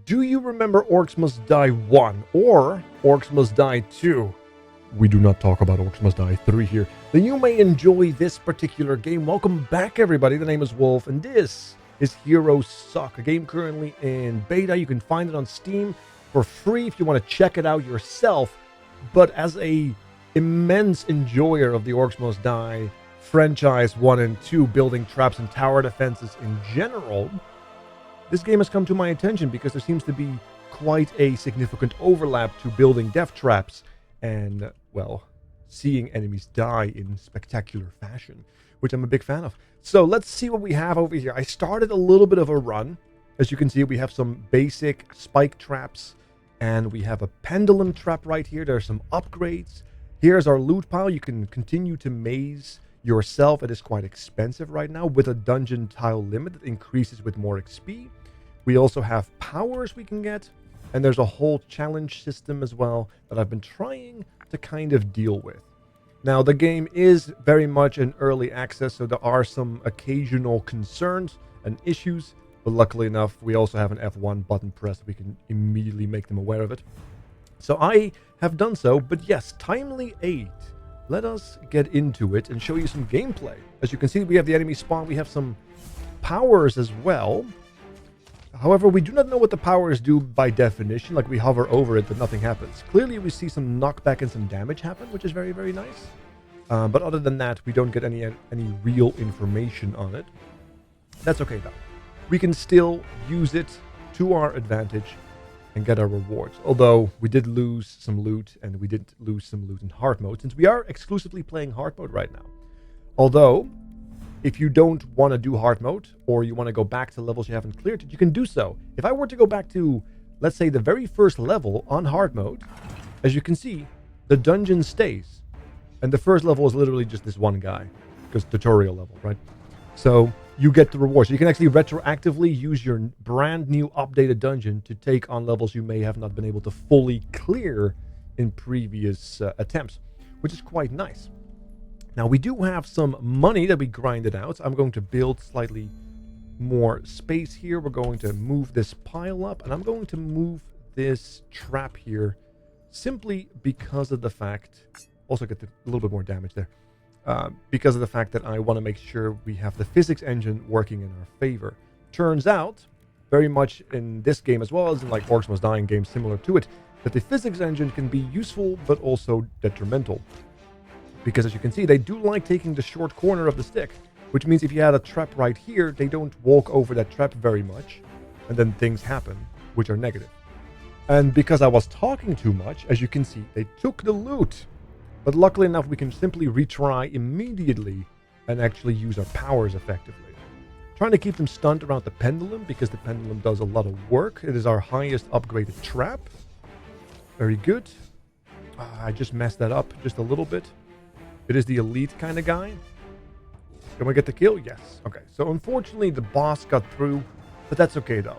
Do you remember Orcs Must Die 1 or Orcs Must Die 2? We do not talk about Orcs Must Die 3 here. Then you may enjoy this particular game. Welcome back, everybody. The name is Wolf, and this is Heroes Suck, a game currently in beta. You can find it on Steam for free if you want to check it out yourself. But as a immense enjoyer of the Orcs Must Die franchise 1 and 2, building traps and tower defenses in general, this game has come to my attention because there seems to be quite a significant overlap to building death traps and, well, seeing enemies die in spectacular fashion, which I'm a big fan of. So let's see what we have over here. I started a little bit of a run. As you can see, we have some basic spike traps, and we have a pendulum trap right here. There are some upgrades. Here's our loot pile. You can continue to maze yourself. It is quite expensive right now with a dungeon tile limit that increases with more XP. We also have powers we can get, and there's a whole challenge system as well that I've been trying to kind of deal with. Now, the game is very much in early access, so there are some occasional concerns and issues, but luckily enough, we also have an F1 button press. We can immediately make them aware of it. So I have done so, but yes, timely aid. Let us get into it and show you some gameplay. As you can see, we have the enemy spawn. We have some powers as well. However, we do not know what the powers do by definition. Like, we hover over it, but nothing happens. Clearly, we see some knockback and some damage happen, which is very, very nice. But other than that, we don't get any real information on it. That's okay, though. We can still use it to our advantage and get our rewards. Although, we did lose some loot, and we did lose some loot in hard mode, since we are exclusively playing hard mode right now. Although, if you don't want to do hard mode, or you want to go back to levels you haven't cleared, you can do so. If I were to go back to, let's say, the very first level on hard mode, as you can see, the dungeon stays. And the first level is literally just this one guy, because tutorial level, right? So you get the rewards. So you can actually retroactively use your brand new updated dungeon to take on levels you may have not been able to fully clear in previous attempts, which is quite nice. Now, we do have some money that we grinded out. I'm going to build slightly more space here. We're going to move this pile up, and I'm going to move this trap here simply because of the fact, also get a little bit more damage there, because of the fact that I want to make sure we have the physics engine working in our favor. Turns out, very much in this game as well as in like Orcs Must Die games similar to it, that the physics engine can be useful but also detrimental. Because as you can see, they do like taking the short corner of the stick, which means if you had a trap right here, they don't walk over that trap very much, and then things happen, which are negative. And because I was talking too much, as you can see, they took the loot. But luckily enough, we can simply retry immediately and actually use our powers effectively. Trying to keep them stunned around the pendulum, because the pendulum does a lot of work. It is our highest upgraded trap. Very good. I just messed that up just a little bit. It is the elite kind of guy. Can we get the kill? Yes. Okay, so unfortunately the boss got through, but that's okay though.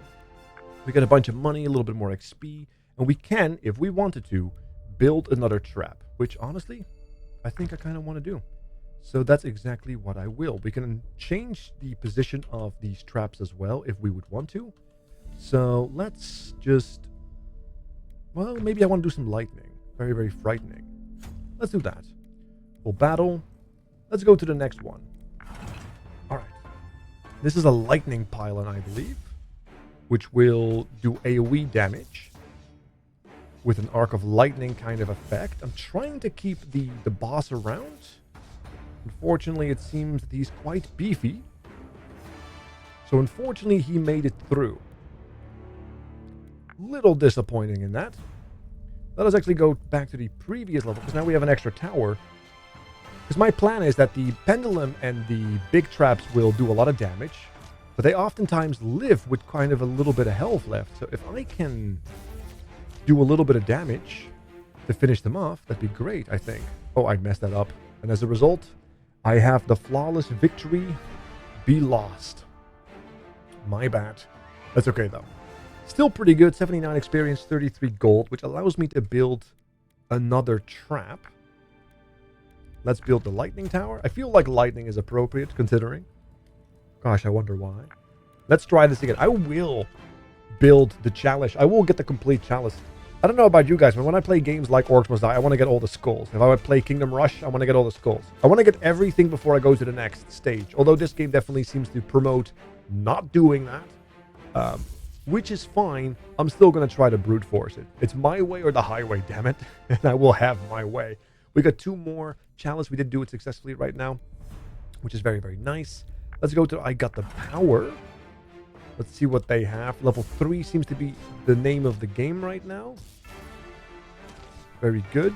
We get a bunch of money, a little bit more XP, and we can, if we wanted to, build another trap, which honestly, I think I kind of want to do. So that's exactly what I will. We can change the position of these traps as well if we would want to. So let's just, well, maybe I want to do some lightning. Very, very frightening. Let's do that. We'll battle. Let's go to the next one. Alright. This is a lightning pylon, I believe, which will do AoE damage with an arc of lightning kind of effect. I'm trying to keep the boss around. Unfortunately, it seems that he's quite beefy. So unfortunately, he made it through. Little disappointing in that. Let us actually go back to the previous level, because now we have an extra tower. Because my plan is that the pendulum and the big traps will do a lot of damage, but they oftentimes live with kind of a little bit of health left. So if I can do a little bit of damage to finish them off, that'd be great, I think. Oh, I messed that up. And as a result, I have the flawless victory be lost. My bad. That's okay, though. Still pretty good. 79 experience, 33 gold, which allows me to build another trap. Let's build the lightning tower. I feel like lightning is appropriate, considering. Gosh, I wonder why. Let's try this again. I will build the chalice. I will get the complete chalice. I don't know about you guys, but when I play games like Orcs Must Die, I want to get all the skulls. If I would play Kingdom Rush, I want to get all the skulls. I want to get everything before I go to the next stage. Although this game definitely seems to promote not doing that, which is fine. I'm still going to try to brute force it. It's my way or the highway, damn it. And I will have my way. We got 2 more chalice. We did do it successfully right now, which is very, very nice. Let's go to I Got the Power. Let's see what they have. Level 3 seems to be the name of the game right now. Very good.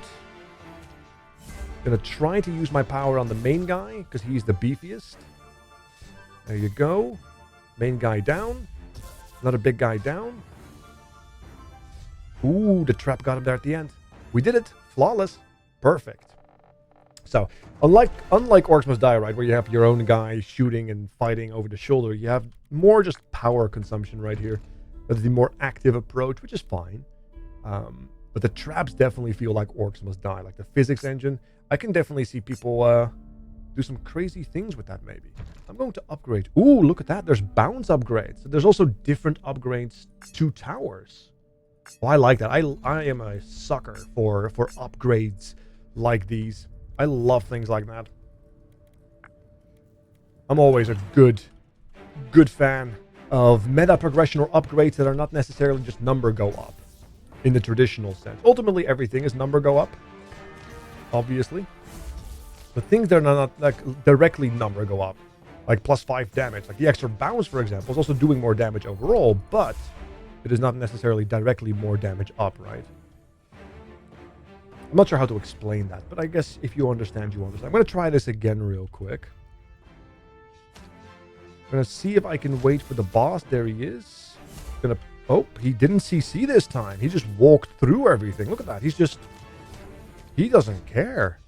Gonna try to use my power on the main guy, because he's the beefiest. There you go. Main guy down. Another big guy down. Ooh, the trap got him there at the end. We did it. Flawless. Perfect. So, unlike Orcs Must Die, right, where you have your own guy shooting and fighting over the shoulder, you have more just power consumption right here. That's the more active approach, which is fine. But the traps definitely feel like Orcs Must Die. Like the physics engine, I can definitely see people do some crazy things with that maybe. I'm going to upgrade. Ooh, look at that. There's bounce upgrades. There's also different upgrades to towers. Oh, I like that. I am a sucker for upgrades like these. I love things like that. I'm always a good fan of meta progression or upgrades that are not necessarily just number go up in the traditional sense. Ultimately, everything is number go up, obviously. But things that are not like directly number go up, like +5 damage. Like the extra bounce, for example, is also doing more damage overall, but it is not necessarily directly more damage up, right? I'm not sure how to explain that, but I guess if you understand, you understand. I'm going to try this again real quick. I'm going to see if I can wait for the boss. There he is. Oh, he didn't CC this time. He just walked through everything. Look at that. He doesn't care.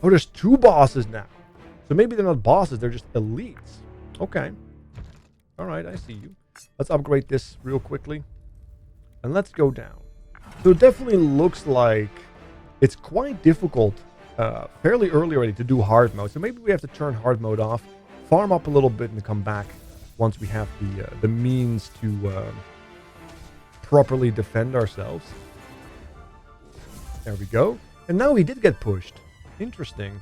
Oh, there's 2 bosses now. So maybe they're not bosses. They're just elites. Okay. All right, I see you. Let's upgrade this real quickly. And let's go down. So it definitely looks like it's quite difficult fairly early already to do hard mode. So maybe we have to turn hard mode off, farm up a little bit, and come back once we have the means to properly defend ourselves. There we go. And now he did get pushed. Interesting.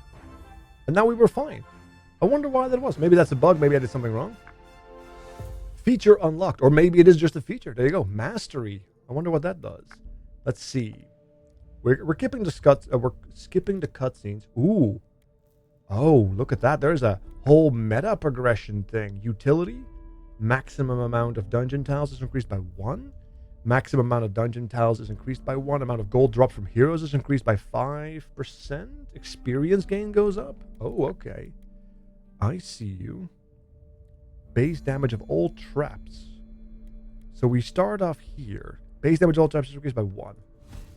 And now we were fine. I wonder why that was. Maybe that's a bug. Maybe I did something wrong. Feature unlocked. Or maybe it is just a feature. There you go. Mastery. I wonder what that does. Let's see. We're skipping the cutscenes. Ooh. Oh, look at that. There's a whole meta progression thing. Utility. Maximum amount of dungeon tiles is increased by 1. Maximum amount of dungeon tiles is increased by 1. Amount of gold dropped from heroes is increased by 5%. Experience gain goes up. Oh, okay. I see you. Base damage of all traps. So we start off here. Base damage of all traps is increased by 1.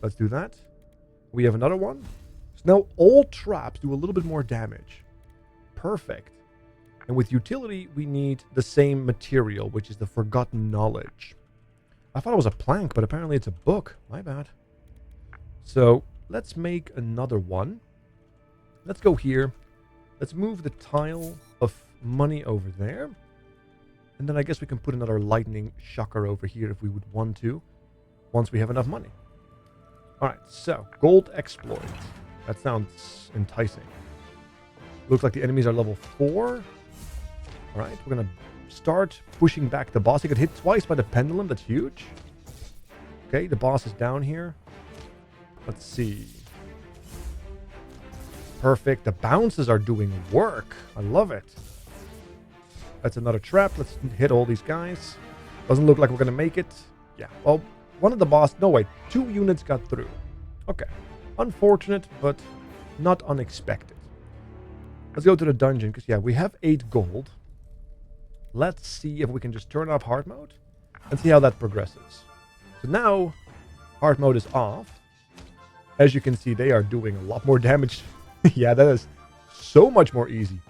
Let's do that. We have another one. So now all traps do a little bit more damage. Perfect. And with utility, we need the same material, which is the Forgotten Knowledge. I thought it was a plank, but apparently it's a book. My bad. So let's make another one. Let's go here. Let's move the tile of money over there. And then I guess we can put another lightning shocker over here if we would want to, once we have enough money. All right, so gold exploit. That sounds enticing. Looks like the enemies are level 4. All right, we're going to start pushing back the boss. He got hit twice by the pendulum. That's huge. Okay, the boss is down here. Let's see. Perfect. The bounces are doing work. I love it. That's another trap. Let's hit all these guys. Doesn't look like we're going to make it. Yeah, well, one of the boss... No, wait. 2 units got through. Okay. Unfortunate, but not unexpected. Let's go to the dungeon, because, yeah, we have 8 gold. Let's see if we can just turn off hard mode and see how that progresses. So now, hard mode is off. As you can see, they are doing a lot more damage. Yeah, that is so much more easy.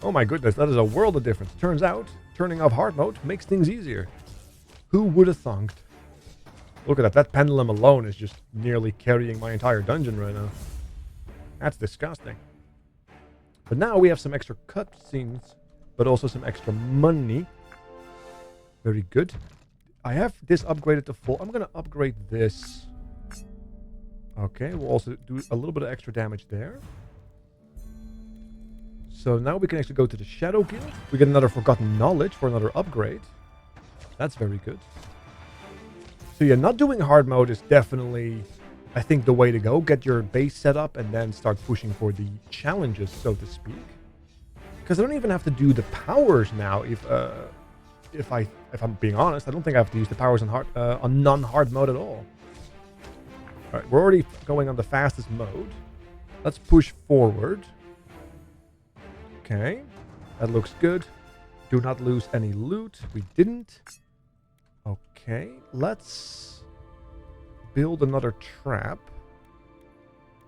Oh my goodness, that is a world of difference. Turns out, turning off hard mode makes things easier. Who would have thunk? Look at that. That pendulum alone is just nearly carrying my entire dungeon right now. That's disgusting. But now we have some extra cutscenes, but also some extra money. Very good. I have this upgraded to full. I'm going to upgrade this. Okay, we'll also do a little bit of extra damage there. So now we can actually go to the Shadow Guild. We get another Forgotten Knowledge for another upgrade. That's very good. So yeah, not doing hard mode is definitely, I think, the way to go. Get your base set up and then start pushing for the challenges, so to speak. Because I don't even have to do the powers now. If I'm being honest, I don't think I have to use the powers on non-hard mode at all. All right, we're already going on the fastest mode. Let's push forward. Okay, that looks good. Do not lose any loot. We didn't. Okay, let's build another trap.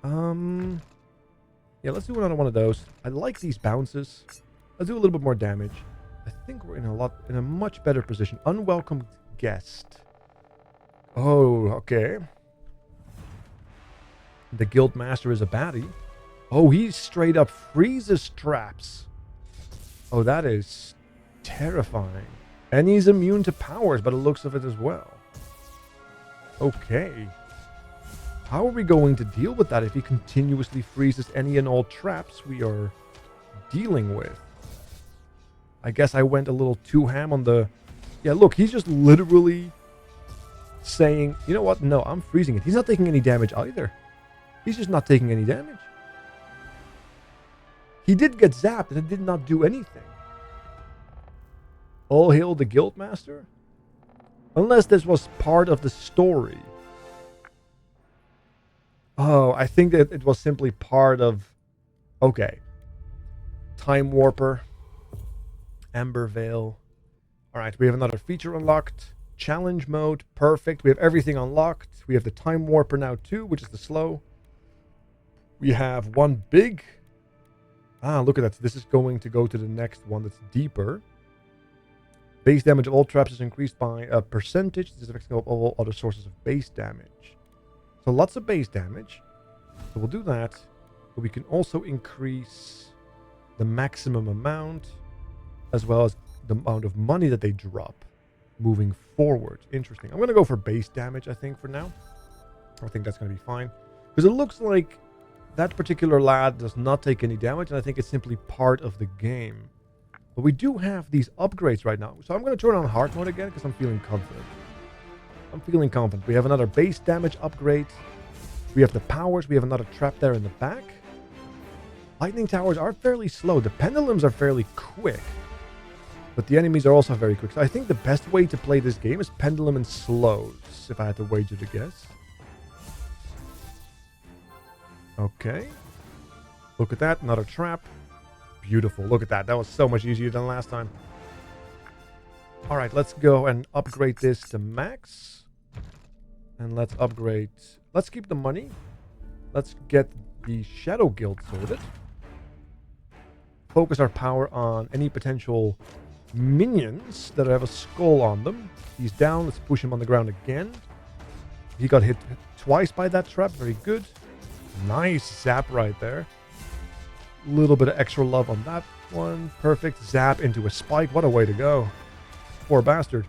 Yeah, let's do another one of those. I like these bounces. Let's do a little bit more damage. I think we're in a much better position. Unwelcome guest. Oh, okay. The guild master is a baddie. Oh, he straight up freezes traps. Oh, that is terrifying. And he's immune to powers by the looks of it as well. Okay. How are we going to deal with that if he continuously freezes any and all traps we are dealing with? I guess I went a little too ham on the... Yeah, look, he's just literally saying, you know what? No, I'm freezing it. He's not taking any damage either. He's just not taking any damage. He did get zapped and it did not do anything. All hail the Guildmaster? Unless this was part of the story. Oh, I think that it was simply part of... Okay. Time Warper. Ember Veil. Alright, we have another feature unlocked. Challenge mode. Perfect. We have everything unlocked. We have the Time Warper now too, which is the slow. We have one big... Ah, look at that. This is going to go to the next one that's deeper. Base damage of all traps is increased by a percentage. This is affecting all other sources of base damage. So lots of base damage. So we'll do that. But we can also increase the maximum amount as well as the amount of money that they drop moving forward. Interesting. I'm going to go for base damage, I think, for now. I think that's going to be fine. Because it looks like that particular lad does not take any damage, and I think it's simply part of the game. But we do have these upgrades right now. So I'm going to turn on hard mode again because I'm feeling confident. We have another base damage upgrade. We have the powers. We have another trap there in the back. Lightning towers are fairly slow. The pendulums are fairly quick. But the enemies are also very quick. So I think the best way to play this game is pendulum and slows, if I had to wager to guess. Okay. Look at that. Another trap. Beautiful. Look at that. That was so much easier than last time. Alright, let's go and upgrade this to max. And let's upgrade... Let's keep the money. Let's get the Shadow Guild sorted. Focus our power on any potential minions that have a skull on them. He's down. Let's push him on the ground again. He got hit twice by that trap. Very good. Nice zap right there. Little bit of extra love on that one. Perfect. Zap into a spike. What a way to go. Poor bastard.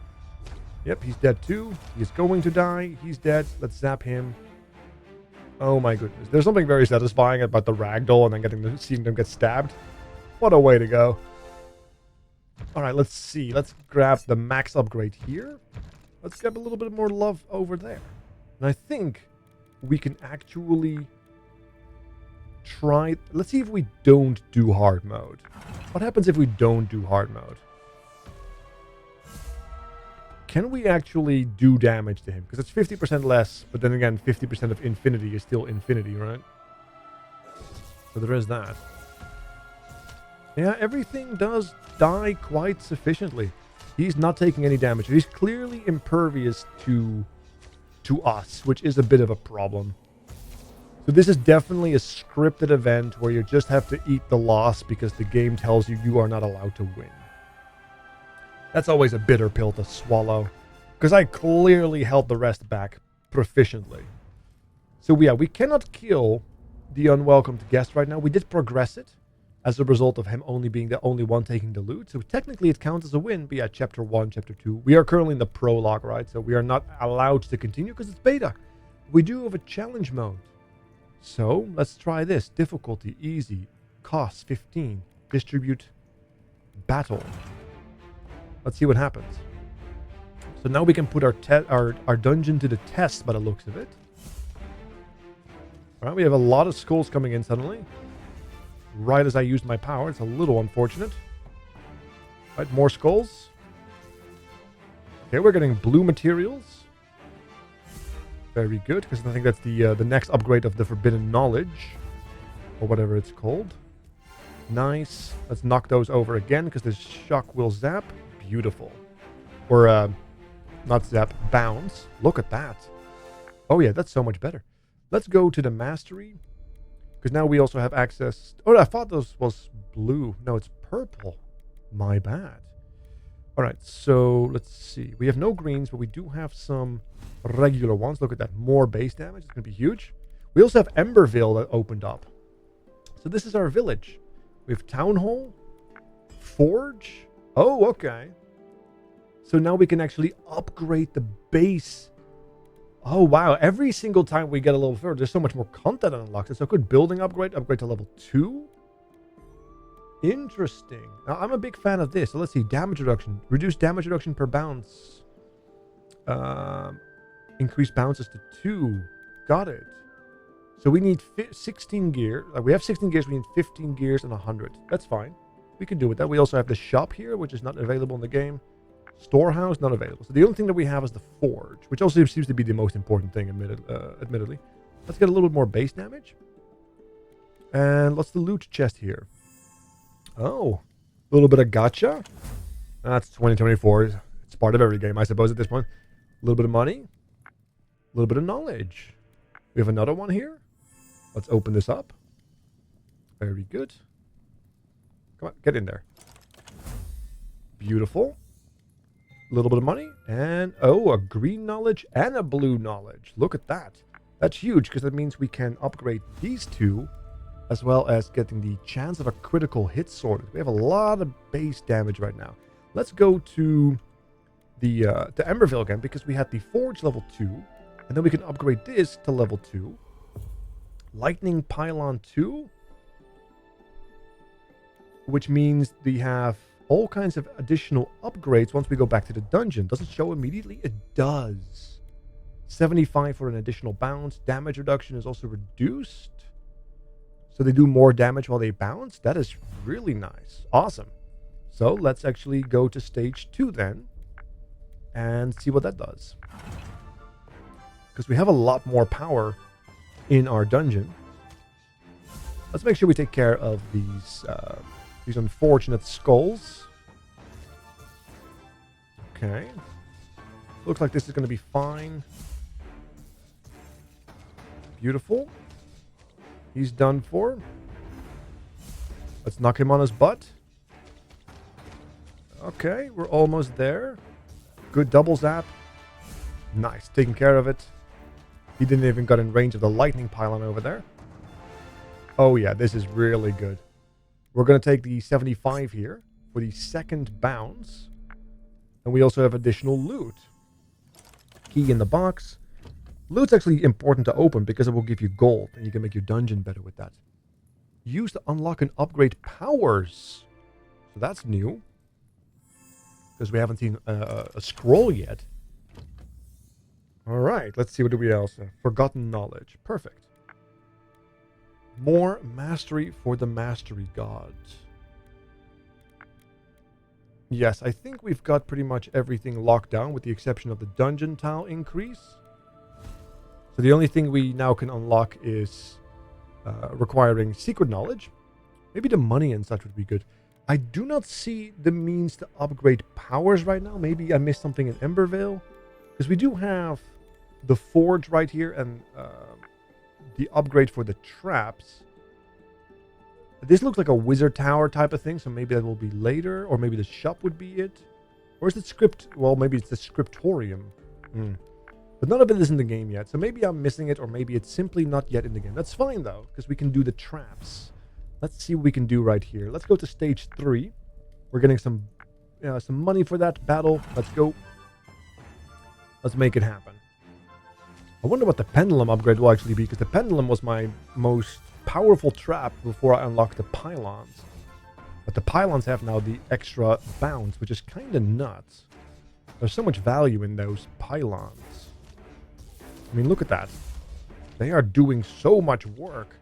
Yep, he's dead too. He's going to die. He's dead. Let's zap him. Oh my goodness. There's something very satisfying about the ragdoll and then seeing them get stabbed. What a way to go. Alright, let's see. Let's grab the max upgrade here. Let's grab a little bit more love over there. And I think we can actually try... Let's see if we don't do hard mode. What happens if we don't do hard mode? Can we actually do damage to him? Because it's 50% less, but then again, 50% of infinity is still infinity, right? So there is that. Yeah, everything does die quite sufficiently. He's not taking any damage. He's clearly impervious to us, which is a bit of a problem. So this is definitely a scripted event where you just have to eat the loss because the game tells you you are not allowed to win. That's always a bitter pill to swallow, because I clearly held the rest back proficiently. So yeah, we cannot kill the unwelcomed guest right now. We did progress it. as a result of him only being the only one taking the loot. So technically it counts as a win, but yeah, chapter 1, chapter 2. We are currently in the prologue, right? So we are not allowed to continue because it's beta. We do have a challenge mode. So let's try this. Difficulty, easy, cost 15, distribute, battle. Let's see what happens. So now we can put our dungeon to the test by the looks of it. All right, we have a lot of skulls coming in suddenly. Right as I used my power. It's a little unfortunate. Right, more skulls. Okay, we're getting blue materials. Very good, because I think that's the next upgrade of the Forbidden Knowledge. Or whatever it's called. Nice. Let's knock those over again, because this shock will zap. Beautiful. Or, not zap, bounce. Look at that. Oh yeah, that's so much better. Let's go to the mastery. Because now we also have access... Oh, I thought this was blue. No, it's purple. My bad. All right, so let's see. We have no greens, but we do have some regular ones. Look at that. More base damage. It's going to be huge. We also have Emberville that opened up. So this is our village. We have Town Hall. Forge. Oh, okay. So now we can actually upgrade the base. Oh, wow. Every single time we get a level further, there's so much more content unlocked. So good building upgrade to level 2. Interesting. Now, I'm a big fan of this. So let's see. Damage reduction. Reduce damage reduction per bounce. Increase bounces to 2. Got it. So we need 16 gear. We have 16 gears. We need 15 gears and 100. That's fine. We can do with that. We also have the shop here, which is not available in the game. Storehouse, not available. So the only thing that we have is the forge, which also seems to be the most important thing, admittedly. Let's get a little bit more base damage. And what's the loot chest here? Oh, a little bit of gacha. That's 2024. It's part of every game, I suppose, at this point. A little bit of money. A little bit of knowledge. We have another one here. Let's open this up. Very good. Come on, get in there. Beautiful. A little bit of money, and a green knowledge and a blue knowledge. Look at that. That's huge, because that means we can upgrade these two, as well as getting the chance of a critical hit sorted. We have a lot of base damage right now. Let's go to the Emberville again, because we had the Forge level 2, and then we can upgrade this to level 2. Lightning Pylon 2, which means we have all kinds of additional upgrades once we go back to the dungeon. Does it show immediately? It does. 75 for an additional bounce. Damage reduction is also reduced. So they do more damage while they bounce. That is really nice. Awesome. So let's actually go to stage 2 then and see what that does. Because we have a lot more power in our dungeon. Let's make sure we take care of these unfortunate skulls. Okay. Looks like this is going to be fine. Beautiful. He's done for. Let's knock him on his butt. Okay, we're almost there. Good double zap. Nice, taking care of it. He didn't even get in range of the lightning pylon over there. Oh yeah, this is really good. We're going to take the 75 here for the second bounce. And we also have additional loot. Key in the box. Loot's actually important to open because it will give you gold. And you can make your dungeon better with that. Use to unlock and upgrade powers. So that's new. Because we haven't seen a scroll yet. Alright, let's see what do we else have. Forgotten knowledge. Perfect. More mastery for the mastery gods. Yes, I think we've got pretty much everything locked down with the exception of the dungeon tile increase. So the only thing we now can unlock is requiring secret knowledge. Maybe the money and such would be good. I do not see the means to upgrade powers right now. Maybe I missed something in Emberville. Because we do have the forge right here and the upgrade for the traps. This looks like a wizard tower type of thing, so maybe that will be later, or maybe the shop would be it. Or is it script? Well, maybe it's the scriptorium. But none of it is in the game yet, so maybe I'm missing it, or maybe it's simply not yet in the game. That's fine, though, because we can do the traps. Let's see what we can do right here. Let's go to stage 3. We're getting some money for that battle. Let's go. Let's make it happen. I wonder what the pendulum upgrade will actually be, because the pendulum was my most powerful trap before I unlocked the pylons. But the pylons have now the extra bounce, which is kind of nuts. There's so much value in those pylons. I mean, look at that. They are doing so much work.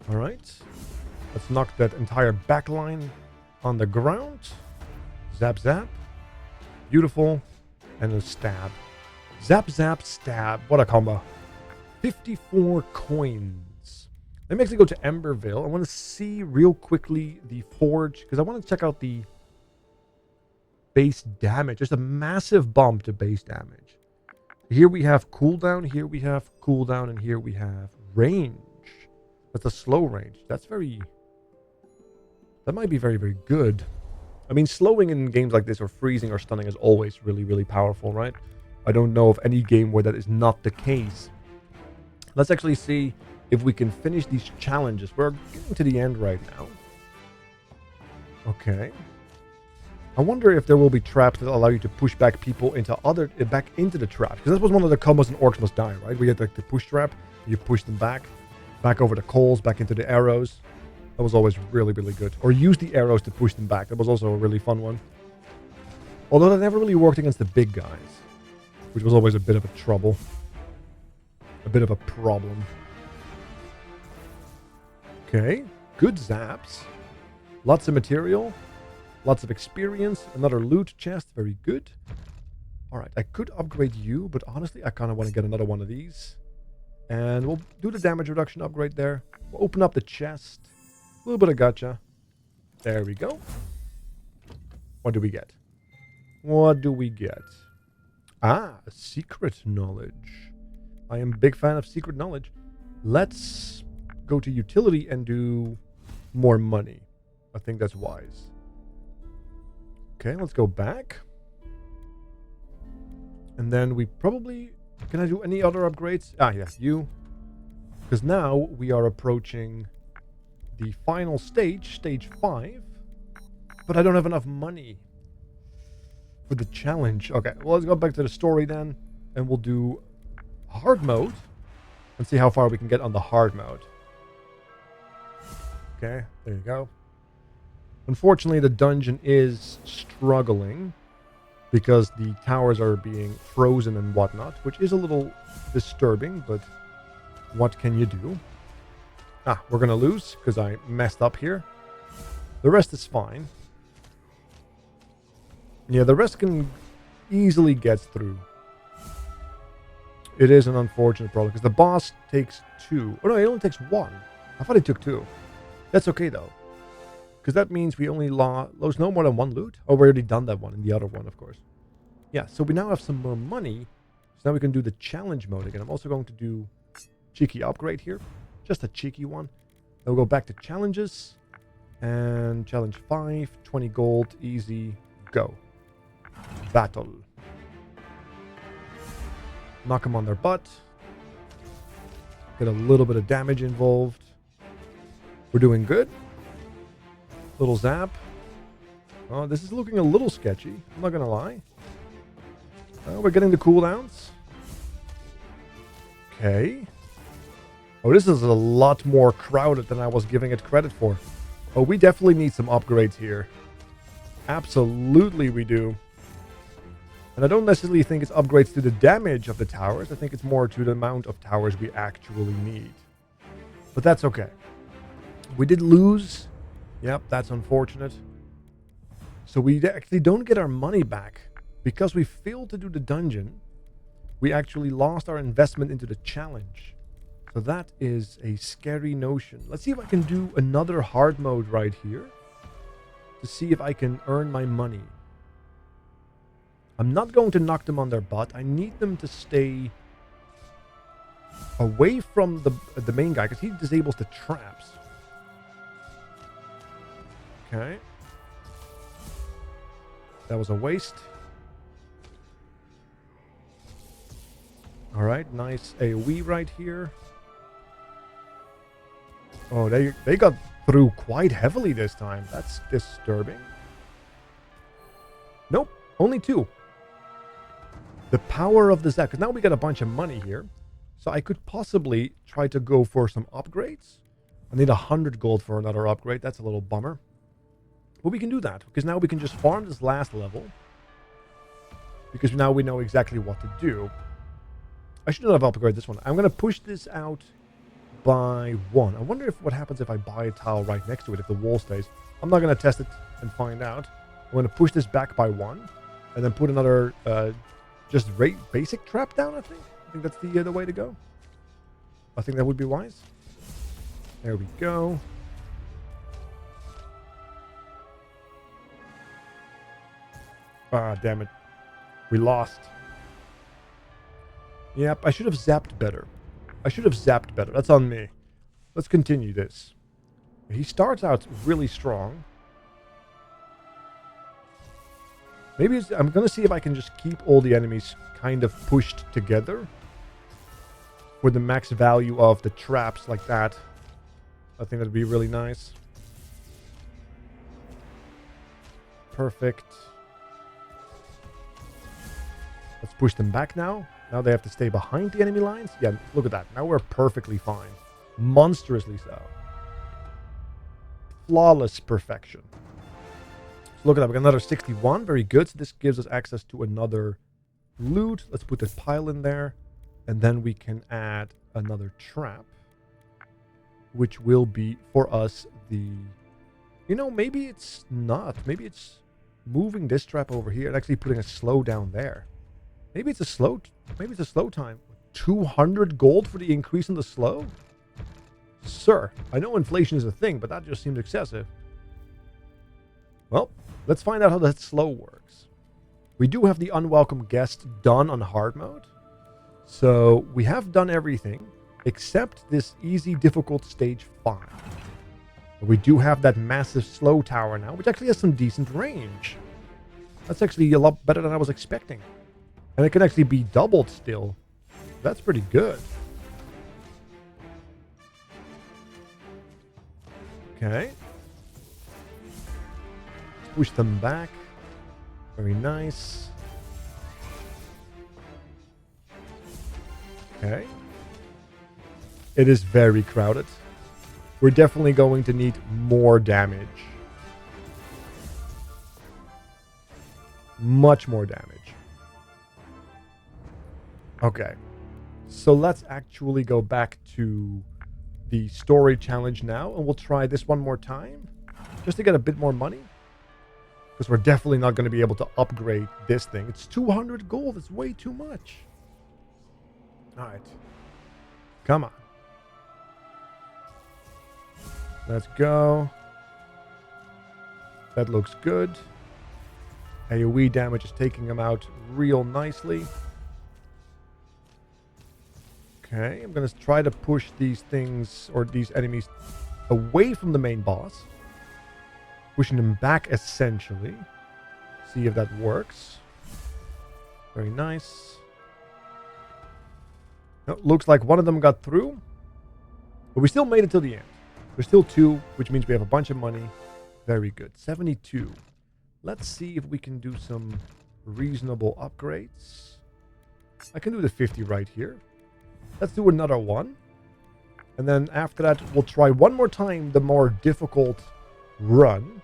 Alright. Let's knock that entire backline on the ground. Zap, zap. Beautiful. And a stab. Zap, zap, stab. What a combo. 54 coins. Let me actually go to Emberville. I want to see real quickly the forge, because I want to check out the base damage. There's a massive bump to base damage. Here we have cooldown, here we have cooldown, and here we have range. That's a slow range. That might be very, very good. I mean, slowing in games like this, or freezing or stunning, is always really, really powerful, right? I don't know of any game where that is not the case. Let's actually see if we can finish these challenges. We're getting to the end right now. Okay. I wonder if there will be traps that allow you to push back people back into the trap. Because that was one of the combos in Orcs Must Die, right? We had like the push trap. You push them back over the coals, back into the arrows. That was always really, really good. Or use the arrows to push them back. That was also a really fun one. Although that never really worked against the big guys, which was always a bit of a trouble. A bit of a problem. Okay. Good zaps. Lots of material. Lots of experience. Another loot chest. Very good. Alright, I could upgrade you, but honestly, I kind of want to get another one of these. And we'll do the damage reduction upgrade there. We'll open up the chest. A little bit of gotcha. There we go. What do we get? What do we get? Ah, secret knowledge. I am a big fan of secret knowledge. Let's go to utility and do more money. I think that's wise. Okay, let's go back. And then we probably... Can I do any other upgrades? Ah, yes, you. Because now we are approaching the final stage, stage 5. But I don't have enough money for the challenge. Okay, well, let's go back to the story then. And we'll do hard mode. And see how far we can get on the hard mode. Okay, there you go. Unfortunately, the dungeon is struggling because the towers are being frozen and whatnot, which is a little disturbing, but what can you do? Ah, we're going to lose because I messed up here. The rest is fine. Yeah, the rest can easily get through. It is an unfortunate problem because the boss takes 2. Oh no, it only takes 1. I thought it took 2. That's okay though. Because that means we only lose no more than 1 loot. Oh, we already done that one and the other one, of course. Yeah, so we now have some more money. So now we can do the challenge mode again. I'm also going to do cheeky upgrade here. Just a cheeky one. Then we'll go back to challenges. And challenge 5, 20 gold, easy, go. Battle. Knock them on their butt. Get a little bit of damage involved. We're doing good. Little zap. Oh, this is looking a little sketchy. I'm not gonna lie. We're getting the cooldowns. Okay. Oh, this is a lot more crowded than I was giving it credit for. Oh, we definitely need some upgrades here. Absolutely we do. And I don't necessarily think it's upgrades to the damage of the towers. I think it's more to the amount of towers we actually need. But that's okay. We did lose. Yep, that's unfortunate. So we actually don't get our money back. Because we failed to do the dungeon, we actually lost our investment into the challenge. So that is a scary notion. Let's see if I can do another hard mode right here. To see if I can earn my money. I'm not going to knock them on their butt. I need them to stay away from the main guy, because he disables the traps. Okay. That was a waste. Alright, nice AoE right here. Oh, they got through quite heavily this time. That's disturbing. Nope, only 2. The power of the Zap, because now we got a bunch of money here. So I could possibly try to go for some upgrades. I need 100 gold for another upgrade. That's a little bummer. But we can do that, because now we can just farm this last level. Because now we know exactly what to do. I should not have upgraded this one. I'm going to push this out by 1. I wonder if what happens if I buy a tile right next to it, if the wall stays. I'm not going to test it and find out. I'm going to push this back by 1. And then put another just basic trap down, I think. I think that's the way to go. I think that would be wise. There we go. Ah, damn it. We lost. Yep, I should have zapped better. That's on me. Let's continue this. He starts out really strong. Maybe I'm going to see if I can just keep all the enemies kind of pushed together. With the max value of the traps like that. I think that'd be really nice. Perfect. Let's push them back now. Now they have to stay behind the enemy lines. Yeah, look at that. Now we're perfectly fine. Monstrously so. Flawless perfection. So look at that. We got another 61. Very good. So this gives us access to another loot. Let's put this pile in there. And then we can add another trap. Which will be for us the... You know, maybe it's not. Maybe it's moving this trap over here and actually putting a slow down there. Maybe it's a slow time. 200 gold for the increase in the slow? Sir, I know inflation is a thing, but that just seems excessive. Well, let's find out how that slow works. We do have the unwelcome guest done on hard mode. So we have done everything except this easy difficult stage 5. We do have that massive slow tower now, which actually has some decent range. That's actually a lot better than I was expecting. And it can actually be doubled still. That's pretty good. Okay. Let's push them back. Very nice. Okay. It is very crowded. We're definitely going to need more damage. Much more damage. Okay. So let's actually go back to the story challenge now, and we'll try this one more time just to get a bit more money, because we're definitely not going to be able to upgrade this thing. It's 200 gold. It's way too much. All right. Come on. Let's go. That looks good. AoE damage is taking them out real nicely. Okay, I'm going to try to push these things, or these enemies, away from the main boss. Pushing them back, essentially. See if that works. Very nice. No, looks like one of them got through. But we still made it till the end. There's still 2, which means we have a bunch of money. Very good. 72. Let's see if we can do some reasonable upgrades. I can do the 50 right here. Let's do another one. And then after that, we'll try one more time the more difficult run.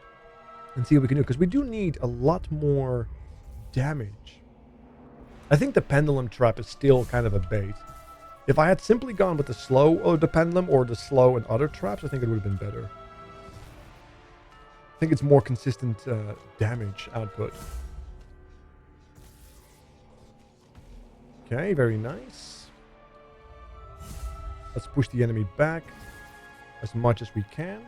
And see what we can do. Because we do need a lot more damage. I think the pendulum trap is still kind of a bait. If I had simply gone with the slow or the pendulum or the slow and other traps, I think it would have been better. I think it's more consistent damage output. Okay, very nice. Let's push the enemy back as much as we can.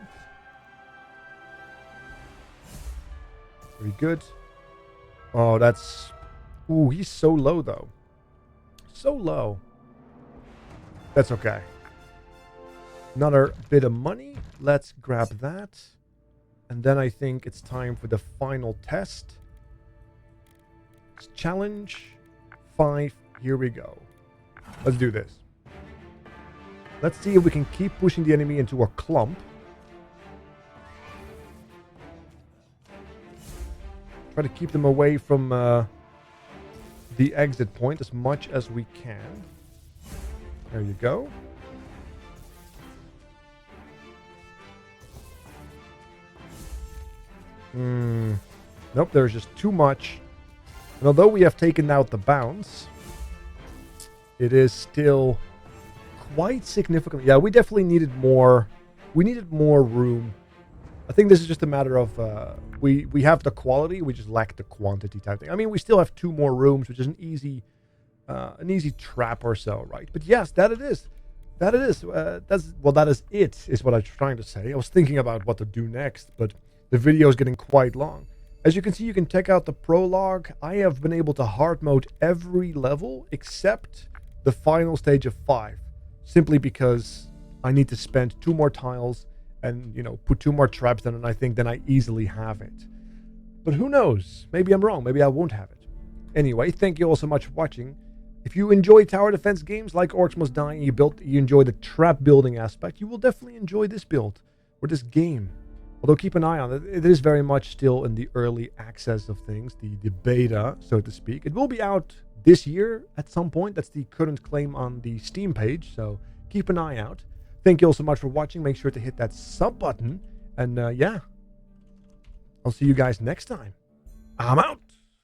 Very good. Oh, that's... Ooh, he's so low, though. So low. That's okay. Another bit of money. Let's grab that. And then I think it's time for the final test. Challenge 5. Here we go. Let's do this. Let's see if we can keep pushing the enemy into a clump. Try to keep them away from the exit point as much as we can. There you go. Nope, there's just too much. And although we have taken out the bounce, it is still quite significant. Yeah, we definitely needed more. We needed more room. I think this is just a matter of we have the quality, we just lack the quantity type thing. I mean, we still have 2 more rooms, which is an easy trap or so, right? But yes, that it is. That it is. That is it, is what I'm trying to say. I was thinking about what to do next, but the video is getting quite long. As you can see, you can check out the prologue. I have been able to hard mode every level except the final stage of 5, simply because I need to spend 2 more tiles and, put 2 more traps down, and I think then I easily have it. But who knows? Maybe I'm wrong. Maybe I won't have it. Anyway, thank you all so much for watching. If you enjoy tower defense games like Orcs Must Die and you enjoy the trap building aspect, you will definitely enjoy this build or this game. Although keep an eye on it. It is very much still in the early access of things, the beta, so to speak. It will be out this year at some point. That's the current claim on the Steam page, so keep an eye out. Thank you all so much for watching. Make sure to hit that sub button. And yeah, I'll see you guys next time. I'm out.